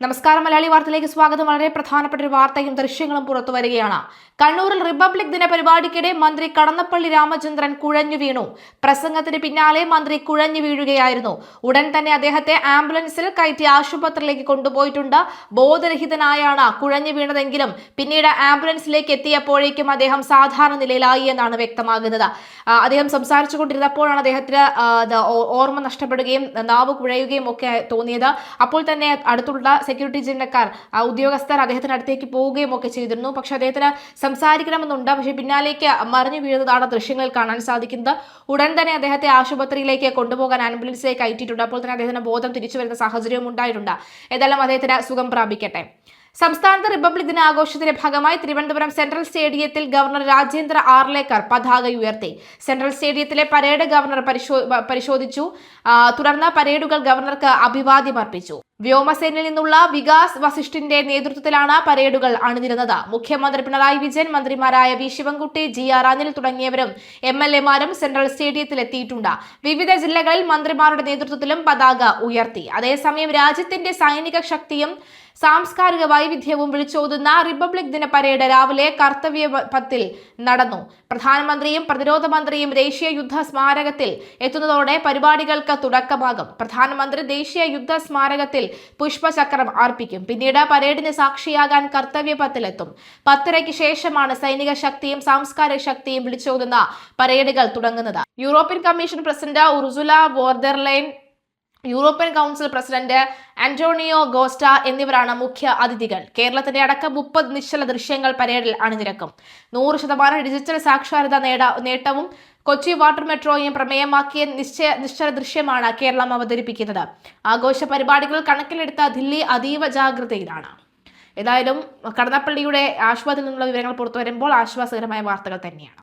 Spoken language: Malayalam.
നമസ്കാരം. മലയാളി വാർത്തയിലേക്ക് സ്വാഗതം. വളരെ പ്രധാനപ്പെട്ട ഒരു വാർത്തയും ദൃശ്യങ്ങളും പുറത്തു വരികയാണ്. കണ്ണൂരിൽ റിപ്പബ്ലിക് ദിന പരിപാടിക്കിടെ മന്ത്രി കടന്നപ്പള്ളി രാമചന്ദ്രൻ കുഴഞ്ഞു വീണു. പ്രസംഗത്തിന് പിന്നാലെ മന്ത്രി കുഴഞ്ഞു വീഴുകയായിരുന്നു. ഉടൻ തന്നെ അദ്ദേഹത്തെ ആംബുലൻസിൽ കയറ്റി ആശുപത്രിയിലേക്ക് കൊണ്ടുപോയിട്ടുണ്ട്. ബോധരഹിതനായാണ് കുഴഞ്ഞു വീണതെങ്കിലും പിന്നീട് ആംബുലൻസിലേക്ക് എത്തിയപ്പോഴേക്കും അദ്ദേഹം സാധാരണ നിലയിലായി എന്നാണ് വ്യക്തമാകുന്നത്. അദ്ദേഹം സംസാരിച്ചുകൊണ്ടിരുന്നപ്പോഴാണ് അദ്ദേഹത്തിന് ഓർമ്മ നഷ്ടപ്പെടുകയും നാവ് കുഴയുകയും ഒക്കെ തോന്നിയത്. അപ്പോൾ തന്നെ അടുത്തുള്ള സെക്യൂരിറ്റി ജീവനക്കാർ ഉദ്യോഗസ്ഥർ അദ്ദേഹത്തിന് അടുത്തേക്ക് പോവുകയും ഒക്കെ ചെയ്തിരുന്നു. പക്ഷെ അദ്ദേഹത്തിന് സംസാരിക്കണമെന്നുണ്ട്. പക്ഷെ പിന്നാലേക്ക് മറിഞ്ഞു വീഴുന്നതാണ് ദൃശ്യങ്ങളിൽ കാണാൻ സാധിക്കുന്നത്. ഉടൻ തന്നെ അദ്ദേഹത്തെ ആശുപത്രിയിലേക്ക് കൊണ്ടുപോകാൻ ആംബുലൻസിലേക്ക് കയറ്റിയിട്ടുണ്ട്. അപ്പോൾ തന്നെ അദ്ദേഹത്തിന് ബോധം തിരിച്ചു വരുന്ന സാഹചര്യവും ഉണ്ടായിട്ടുണ്ട്. ഏതായാലും അദ്ദേഹത്തിന് സുഖം പ്രാപിക്കട്ടെ. സംസ്ഥാനത്ത് റിപ്പബ്ലിക് ദിന ആഘോഷത്തിന്റെ ഭാഗമായി തിരുവനന്തപുരം സെൻട്രൽ സ്റ്റേഡിയത്തിൽ ഗവർണർ രാജേന്ദ്ര ആർലേക്കർ പതാക ഉയർത്തി. സെൻട്രൽ സ്റ്റേഡിയത്തിലെ പരേഡ് ഗവർണർ പരിശോധിച്ചു. തുടർന്ന് പരേഡുകൾ ഗവർണർക്ക് അഭിവാദ്യം അർപ്പിച്ചു. വ്യോമസേനയിൽ നിന്നുള്ള വികാസ് വസിഷ്ഠിന്റെ നേതൃത്വത്തിലാണ് പരേഡുകൾ അണിനിരുന്നത്. മുഖ്യമന്ത്രി പിണറായി വിജയൻ, മന്ത്രിമാരായ വി ശിവൻകുട്ടി, GR അനിൽ തുടങ്ങിയവരും MLA-മാരും സെൻട്രൽ സ്റ്റേഡിയത്തിൽ എത്തിയിട്ടുണ്ട്. വിവിധ ജില്ലകളിൽ മന്ത്രിമാരുടെ നേതൃത്വത്തിലും പതാക ഉയർത്തി. അതേസമയം രാജ്യത്തിന്റെ സൈനിക ശക്തിയും സാംസ്കാരിക വൈവിധ്യവും വിളിച്ചോതുന്ന റിപ്പബ്ലിക് ദിന പരേഡ് രാവിലെ കർത്തവ്യപഥത്തിൽ നടന്നു. പ്രധാനമന്ത്രിയും പ്രതിരോധ മന്ത്രിയും ദേശീയ യുദ്ധ സ്മാരകത്തിൽ എത്തുന്നതോടെ പരിപാടികൾക്ക് തുടക്കമാകും. പ്രധാനമന്ത്രി ദേശീയ യുദ്ധ സ്മാരകത്തിൽ പുഷ്പചക്രം അർപ്പിക്കും. പിന്നീട് പരേഡിന് സാക്ഷിയാകാൻ കർത്തവ്യപഥത്തിലെത്തും. 10:30 ശേഷമാണ് സൈനിക ശക്തിയും സാംസ്കാരിക ശക്തിയും വിളിച്ചോതുന്ന പരേഡുകൾ തുടങ്ങുന്നത്. European Commission president Ursula von der Leyen, European Council president Antonio Costa എന്നിവരാണ് മുഖ്യ അതിഥികൾ. കേരളത്തിന്റെ അടക്കം 30 നിശ്ചല ദൃശ്യങ്ങൾ പരേഡിൽ അണിനിരക്കും. 100% ഡിജിറ്റൽ സാക്ഷരത നേട്ടവും കൊച്ചി വാട്ടർ മെട്രോയും പ്രമേയമാക്കിയ നിശ്ചല ദൃശ്യമാണ് കേരളം അവതരിപ്പിക്കുന്നത്. ആഘോഷ പരിപാടികൾ കണക്കിലെടുത്ത ദില്ലി അതീവ ജാഗ്രതയിലാണ്. ഏതായാലും കടന്നപ്പള്ളിയുടെ ആശുപത്രിയിൽ നിന്നുള്ള വിവരങ്ങൾ പുറത്തുവരുമ്പോൾ ആശ്വാസകരമായ വാർത്തകൾ തന്നെയാണ്.